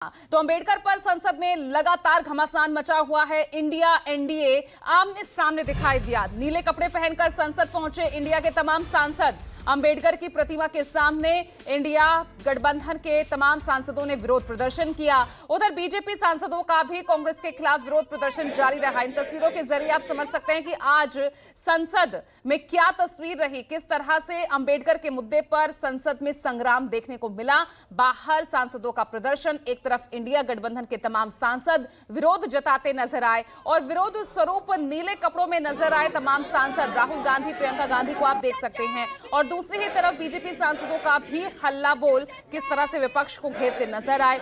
तो अंबेडकर पर संसद में लगातार घमासान मचा हुआ है। इंडिया एनडीए आमने सामने दिखाई दिया। नीले कपड़े पहनकर संसद पहुंचे इंडिया के तमाम सांसद। अंबेडकर की प्रतिमा के सामने इंडिया गठबंधन के तमाम सांसदों ने विरोध प्रदर्शन किया। उधर बीजेपी सांसदों का भी कांग्रेस के खिलाफ विरोध प्रदर्शन जारी रहा। इन तस्वीरों के जरिए आप समझ सकते हैं कि आज संसद में क्या तस्वीर रही, किस तरह से अंबेडकर के मुद्दे पर संसद में संग्राम देखने को मिला। बाहर सांसदों का प्रदर्शन, एक तरफ इंडिया गठबंधन के तमाम सांसद विरोध जताते नजर आए और विरोध स्वरूप नीले कपड़ों में नजर आए तमाम सांसद। राहुल गांधी, प्रियंका गांधी को आप देख सकते हैं और दूसरी ही तरफ बीजेपी सांसदों का भी हल्ला बोल किस तरह से विपक्ष को घेरते नजर आए।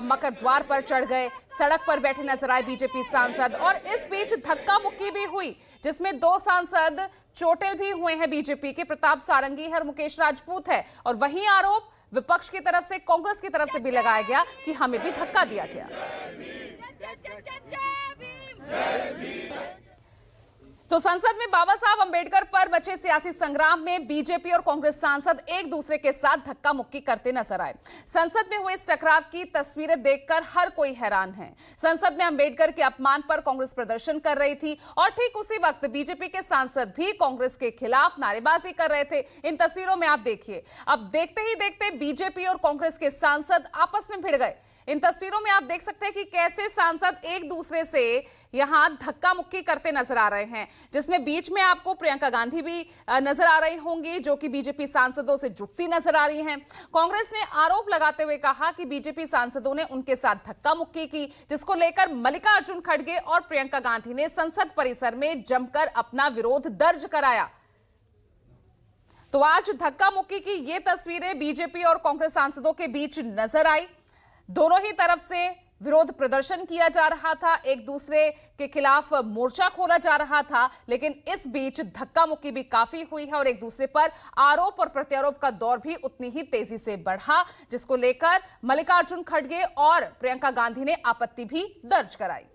मकर द्वार पर चढ़ गए, सड़क पर बैठे नजर आए बीजेपी सांसद और इस बीच धक्का मुक्की भी हुई जिसमें दो सांसद चोटिल भी हुए हैं। बीजेपी के प्रताप सारंगी है और मुकेश राजपूत है और वहीं आरोप विपक्ष की तरफ से, कांग्रेस की तरफ से भी लगाया गया कि हमें भी धक्का दिया गया। तो संसद में बाबा साहब अंबेडकर पर मचे सियासी संग्राम में बीजेपी और कांग्रेस सांसद एक दूसरे के साथ धक्का मुक्की करते नजर आए। संसद में हुए इस टकराव की तस्वीरें देखकर हर कोई हैरान है। संसद में अंबेडकर के अपमान पर कांग्रेस प्रदर्शन कर रही थी और ठीक उसी वक्त बीजेपी के सांसद भी कांग्रेस के खिलाफ नारेबाजी कर रहे थे। इन तस्वीरों में आप देखिए, अब देखते ही देखते बीजेपी और कांग्रेस के सांसद आपस में भिड़ गए। इन तस्वीरों में आप देख सकते हैं कि कैसे सांसद एक दूसरे से यहां धक्का मुक्की करते नजर आ रहे हैं, जिसमें बीच में आपको प्रियंका गांधी भी नजर आ रही होंगी जो कि बीजेपी सांसदों से जुटती नजर आ रही हैं। कांग्रेस ने आरोप लगाते हुए कहा कि बीजेपी सांसदों ने उनके साथ धक्का मुक्की की, जिसको लेकर मल्लिकार्जुन खड़गे और प्रियंका गांधी ने संसद परिसर में जमकर अपना विरोध दर्ज कराया। तो आज धक्का मुक्की की ये तस्वीरें बीजेपी और कांग्रेस सांसदों के बीच नजर आई। दोनों ही तरफ से विरोध प्रदर्शन किया जा रहा था, एक दूसरे के खिलाफ मोर्चा खोला जा रहा था, लेकिन इस बीच धक्का मुक्की भी काफी हुई है और एक दूसरे पर आरोप और प्रत्यारोप का दौर भी उतनी ही तेजी से बढ़ा, जिसको लेकर मल्लिकार्जुन खड़गे और प्रियंका गांधी ने आपत्ति भी दर्ज कराई।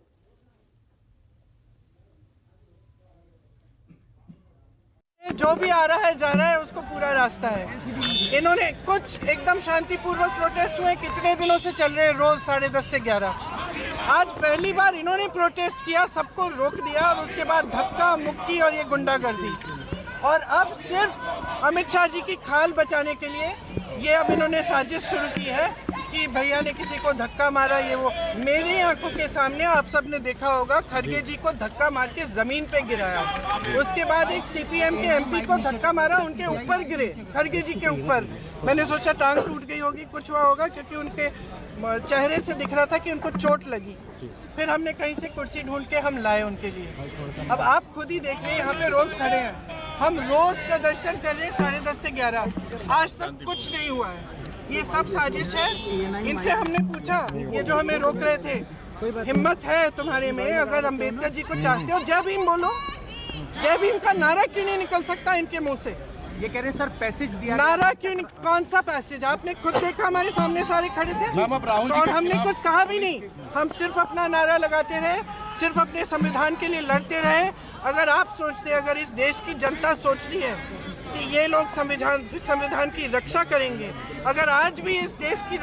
जो भी आ रहा है जा रहा है, उसको पूरा रास्ता है। इन्होंने कुछ एकदम शांतिपूर्वक प्रोटेस्ट हुए, कितने दिनों से चल रहे हैं, रोज 10:30 से 11। आज पहली बार इन्होंने प्रोटेस्ट किया, सबको रोक दिया और उसके बाद धक्का मुक्की और ये गुंडागर्दी। और अब सिर्फ अमित शाह जी की खाल बचाने के लिए ये अब इन्होंने साजिश शुरू की है कि भैया ने किसी को धक्का मारा, ये वो। मेरी आंखों के सामने आप सब ने देखा होगा, खड़गे जी को धक्का मार के जमीन पे गिराया। उसके बाद एक सीपीएम के एमपी को धक्का मारा, उनके ऊपर गिरे, खड़गे जी के ऊपर। मैंने सोचा टांग टूट गई होगी, कुछ हुआ होगा, क्योंकि उनके चेहरे से दिख रहा था कि उनको चोट लगी। फिर हमने कहीं से कुर्सी ढूंढ के हम लाए उनके लिए। अब आप खुद ही देख रहे, यहाँ पे रोज खड़े हैं, हम रोज प्रदर्शन कर रहे हैं 10:30 से 11। आज तक कुछ नहीं हुआ है, ये सब साजिश है। इनसे हमने पूछा, ये जो हमें रोक रहे थे, हिम्मत है तुम्हारे में, अगर अंबेडकर जी को चाहते हो जय भीम बोलो। जय भीम का नारा क्यों नहीं निकल सकता इनके मुंह से? ये कह रहे हैं सर पैसेज दिया, नारा क्यों नहीं? कौन सा पैसेज? आपने खुद देखा, हमारे सामने सारे खड़े थे और हमने कुछ कहा भी नहीं। हम सिर्फ अपना नारा लगाते रहे, सिर्फ अपने संविधान के लिए लड़ते रहे। अगर आप सोचते, अगर इस देश की जनता सोच रही है कि ये लोग संविधान की रक्षा करेंगे, अगर आज भी इस देश की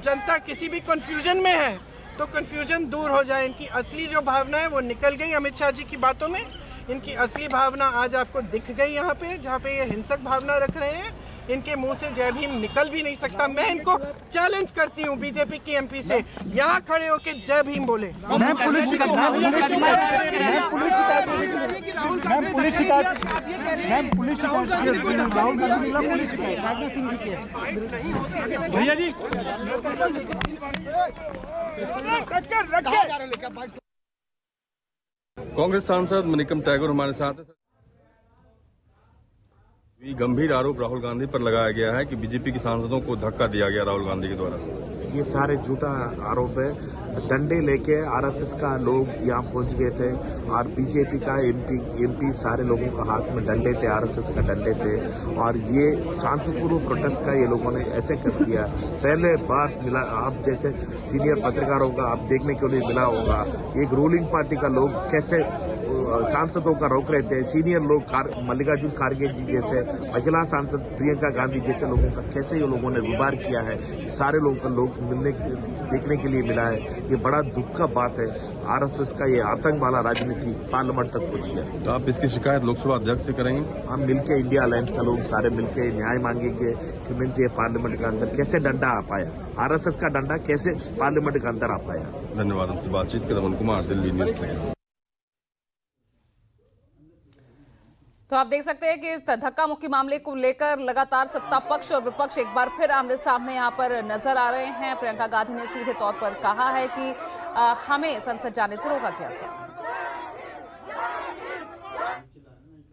जनता किसी भी कंफ्यूजन में है तो कंफ्यूजन दूर हो जाए। इनकी असली जो भावना है वो निकल गई अमित शाह जी की बातों में। इनकी असली भावना आज आपको दिख गई यहाँ पे, जहाँ पे ये हिंसक भावना रख रहे हैं। इनके मुंह से जय भीम निकल भी नहीं सकता। मैं इनको चैलेंज करती हूँ बीजेपी की एमपी से, यहाँ खड़े होके जय भीम बोले। भैया जी कांग्रेस सांसद मनिकम टैगोर हमारे साथ हैं। गंभीर आरोप राहुल गांधी पर लगाया गया है कि बीजेपी के सांसदों को धक्का दिया गया राहुल गांधी के द्वारा। ये सारे झूठा आरोप है। डंडे लेके आरएसएस का लोग यहाँ पहुंच गए थे और बीजेपी का एमपी सारे लोगों का हाथ में डंडे थे, आरएसएस का डंडे थे और ये शांतिपूर्वक प्रोटेस्ट का ये लोगों ने ऐसे कर दिया। पहले बार मिला, आप जैसे सीनियर पत्रकारों का आप देखने के लिए मिला होगा, एक रूलिंग पार्टी का लोग कैसे सांसदों का रोक रहे थे। सीनियर लोग मल्लिकार्जुन खड़गे जी जैसे, महिला सांसद प्रियंका गांधी जैसे लोगों का कैसे ये लोगों ने विभार किया है, सारे लोगों का लोग देखने के लिए मिला है। ये बड़ा दुख का बात है। आरएसएस का ये आतंक वाला राजनीति पार्लियामेंट तक पहुंच गया। तो आप इसकी शिकायत लोकसभा अध्यक्ष से करेंगे? हम मिलके इंडिया अलायंस का लोग सारे मिलके न्याय मांगेंगे कि मीन्स ये पार्लियामेंट के अंदर कैसे डंडा आ पाया, आरएसएस का डंडा कैसे पार्लियामेंट के अंदर आ पाया। धन्यवाद। हमसे बातचीत के रमन कुमार, दिल्ली न्यूज से। तो आप देख सकते हैं कि धक्का मुक्की मामले को लेकर लगातार सत्ता पक्ष और विपक्ष एक बार फिर आमने सामने यहां पर नजर आ रहे हैं। प्रियंका गांधी ने सीधे तौर पर कहा है कि हमें संसद जाने से रोका गया था।